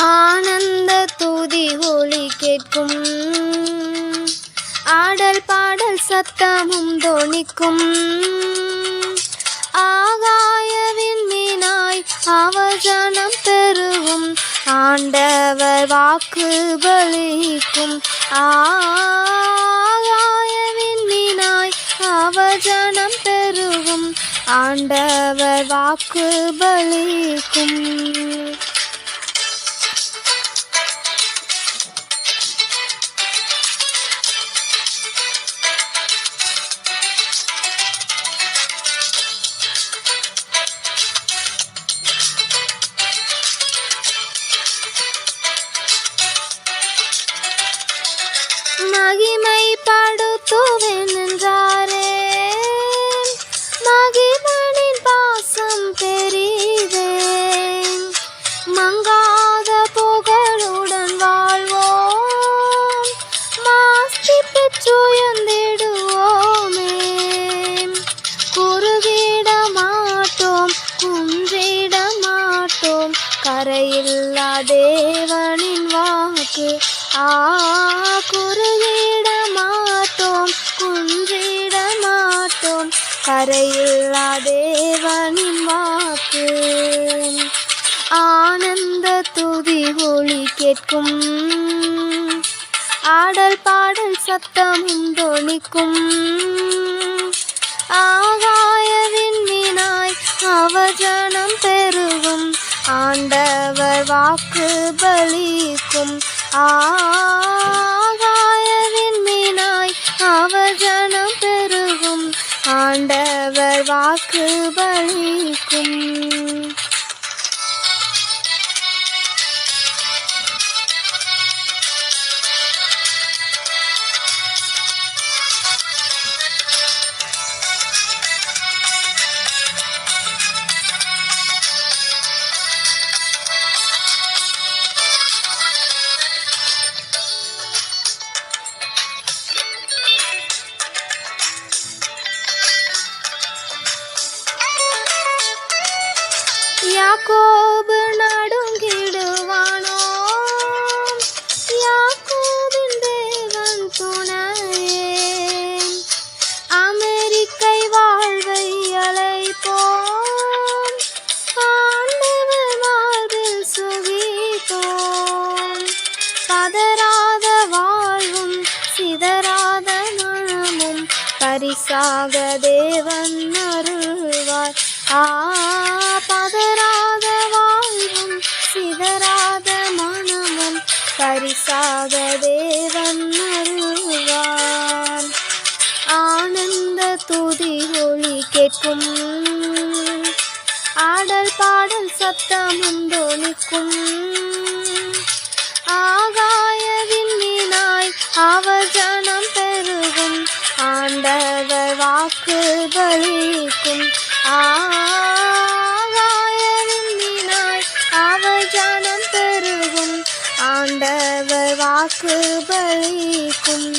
ஆனந்த துதி ஒலி கேட்கும், ஆடல் பாடல் சத்தமும் தொனிக்கும். ஆகாய விண்மீனாய் அவஜனம் பெருகும், ஆண்டவர் வாக்கு பலிக்கும். ஆகாய விண்மீனாய் அவஜனம் பெருகும், ஆண்டவர் வாக்கு பலிக்கும். மகிமை படுத்துவேன் என்றாரே, மகிமனின் பாசம் பெரிதே. மங்காத புகழுடன் வாழ்வோம், மாஸ்தி பெற்றுயர்ந்திடுவோமே. குறுகிட மாட்டோம், குன்றிட மாட்டோம், கரையில்லா தேவனின் வாக்கு. குறுகிட மாட்டோம், குன்றிட மாட்டோம், கரையில்லா தேவனின் வாக்கு. ஆனந்த துதி ஒலி கேட்கும், ஆடல் பாடல் சத்தமும் தொனிக்கும். ஆகாய விண்மீனாய் அவஜனம் பெருகும், ஆண்டவர் வாக்கு பலிக்கும். ஆகாய விண்மீனாய் அவஜனம் பெருகும், ஆண்டவர் வாக்கு பலிக்கும். யாக்கோபு நடுங்கிடுவானோ, யாக்கோபின் தேவன் துணையே. அமெரிக்கை வாழ்வை அழைப்போம், ஆண்டவர் மார்பில் சுகிப்போம். பதறாத வாழ்வும் சிதறாத மனமும் பரிசாக தேவன் அருள்வார். பதறாத வாழ்வும் சிதறாத மனமும் பரிசாக தேவன் அருள்வார். ஆனந்த துதி ஒலி கேட்கும், ஆடல் பாடல் சத்தமும் தொனிக்கும். ஆகாய விண்மீனாய் அவஜனம் பெருகும், ஆண்டவர் வாக்கு பலிக்கும். ஆகாய விண்மீனாய் அவஜனம் பெருகும், ஆண்டவர் வாக்கு பலிக்கும்.